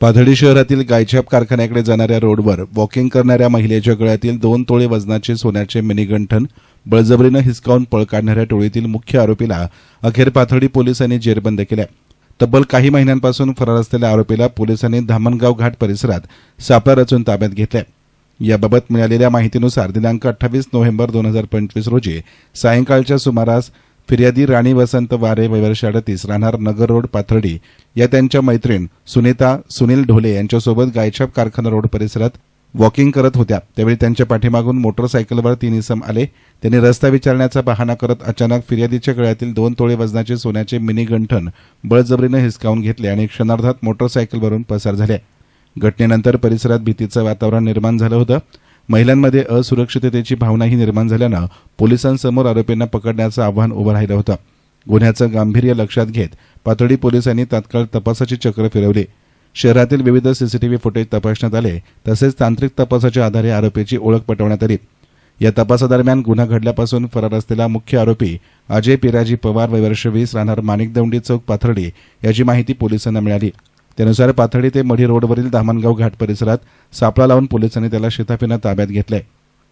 पाथर्डी शहरातील गायछाप कारखान्याकडे जाणाऱ्या रोडवर वॉकिंग करणाऱ्या महिलेच्या गळ्यातील 2 तोळे वजनाचे सोन्याचे मिनी गंठन बळजबरीनं हिसकावून पळ काढणाऱ्या टोळीतील मुख्य आरोपीला अखेर पाथर्डी पोलिसांनी जेरबंद केलं। तब्बल काही महिन्यांपासून फरार असलेल्या आरोपीला पोलिसांनी धामणगाव घाट परिसरात सापळा रचून ताब्यात घेतले। याबाबत मिळालेल्या माहितीनुसार दिनांक 28 नोव्हेंबर 2025 रोजी सायंकाळच्या सुमारास फिर्यादी राणी वसंत वारे वयवर्ष 38 राहणार नगर रोड पाथर्डी या त्यांच्या मैत्रीण सुनीता सुनील ढोले यांच्यासोबत गायछाप कारखाना रोड परिसरात वॉकिंग करत होत्या। त्यावेळी त्यांच्या पाठीमागून मोटरसायकलवर 3 इसम आले। त्यांनी रस्ता विचारण्याचा बहाणा करत अचानक फिर्यादीच्या गळ्यातील 2 तोळे वजनाचे सोन्याचे मिनी गंठन बळजबरीनं हिसकावून घेतले आणि क्षणार्धात मोटरसायकलवरून पसार झाले। घटनेनंतर परिसरात भीतीचं वातावरण निर्माण झालं होतं। महिलांमध्ये असुरक्षिततेची भावनाही निर्माण झाल्यानं पोलिसांसमोर आरोपींना पकडण्याचं आव्हान उभं राहिलं होतं। गुन्ह्याचं गांभीर्य लक्षात घेत पाथर्डी पोलिसांनी तात्काळ तपासाची चक्र फिरवली। शहरातील विविध सीसीटीव्ही फुटेज तपासण्यात आले, तसेच तांत्रिक तपासाच्या आधारे आरोपीची ओळख पटवण्यात आली। या तपासादरम्यान गुन्हा घडल्यापासून फरार असलेला मुख्य आरोपी अजय पिराजी पवार वयवर्ष 20 राहणार माणिकदवंडी चौक पाथर्डी याची माहिती पोलिसांना मिळाली। त्यानुसार पाथर्डी ते मढी रोडवरील धामणगाव घाट परिसरात सापळा लावून पोलिसांनी त्याला शिताफीनं ताब्यात घेतले।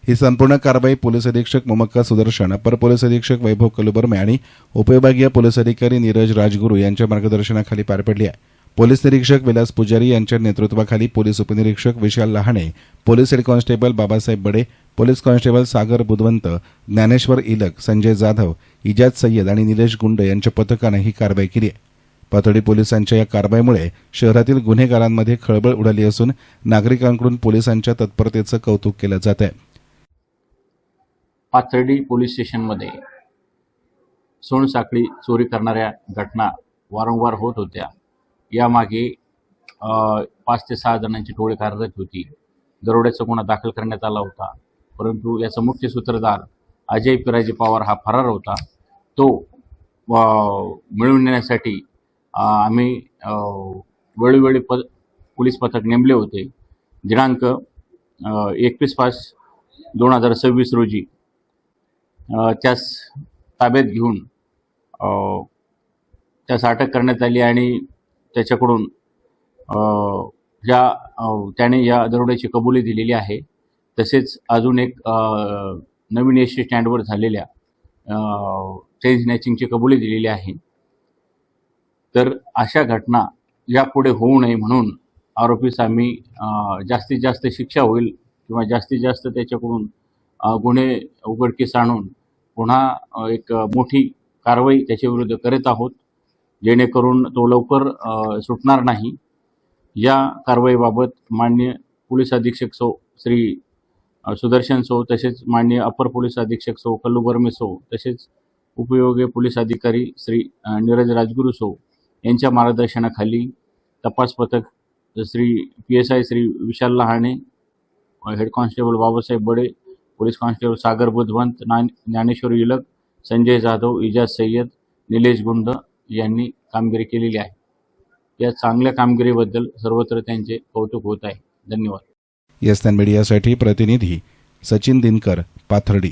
ही संपूर्ण कारवाई पोलीस अधीक्षक मोमक्का सुदर्शन, अपर पोलीस अधीक्षक वैभव कलुबर्मे आणि उपविभागीय पोलीस अधिकारी नीरज राजगुरू यांच्या मार्गदर्शनाखाली पार पडली आहे। पोलीस निरीक्षक विलास पुजारी यांच्या नेतृत्वाखाली पोलीस उपनिरीक्षक Vishal Lahane, police head constable Babasaheb Bade, police constable Sagar Budhwant, Dnyaneshwar Ilak, Sanjay Jadhav, Ijaz Sayyad आणि निलेश गुंड यांच्या पथकाने ही कारवाई केली आहे। पाथर्डी पोलिसांच्या या कारवाईमुळे शहरातील गुन्हेगारांमध्ये खळबळ उडाली असून नागरिकांकडून पोलिसांच्या तत्परतेचं कौतुक केलं जात आहे। पाथर्डी पोलीस स्टेशनमध्ये सोनसाखळी चोरी करणाऱ्या घटना वारंवार होत होत्या। यामागे 5 ते 6 जणांची टोळी कार्यरत होती। दरोड्याचा गुन्हा दाखल करण्यात आला होता, परंतु याचा मुख्य सूत्रधार अजय पिराजी पवार हा फरार होता। तो मिळवून नेण्यासाठी आम्ही वेळोवेळी पोलीस पथक नेमले होते। दिनांक 21/5/2026 रोजी त्यास ताब्यात घेऊन त्यास अटक करण्यात आली आणि त्याच्याकडून त्याने या दरोड्याची कबुली दिलेली आहे। तसेच अजून एक नवीन एसटी स्टँडवर झालेल्या चेन स्नॅचिंगची कबुली दिलेली आहे। तर अशा घटना यापुढे होऊ नये म्हणून आरोपीस आम्ही जास्तीत जास्त शिक्षा होईल किंवा जास्तीत जास्त त्याच्याकडून गुन्हे उघडकीस आणून पुन्हा एक मोठी कारवाई त्याच्याविरुद्ध करत आहोत, जेणेकरून तो लवकर सुटणार नाही। या कारवाईबाबत माननीय पोलीस अधीक्षक सौ श्री सुदर्शन सौ, तसेच माननीय अपर पोलीस अधीक्षक सौ कल्लुबर्मे सौ, तसेच उपविभागीय पोलीस अधिकारी श्री नीरज राजगुरू सौ यांच्या मार्गदर्शनाखाली तपास पथक Shri PSI Shri Vishal Lahane, head constable Babasaheb Bade, police constable Sagar Budhwant, Dnyaneshwar Ilak, Sanjay Jadhav, Ijaz Syed, Nilesh गुंड यांनी कामगिरी केलेली आहे। या चांगल्या कामगिरीबद्दल सर्वत्र त्यांचे कौतुक होत आहे। धन्यवाद। यस्तान मीडियासाठी प्रतिनिधी सचिन दिनकर, पाथर्डी।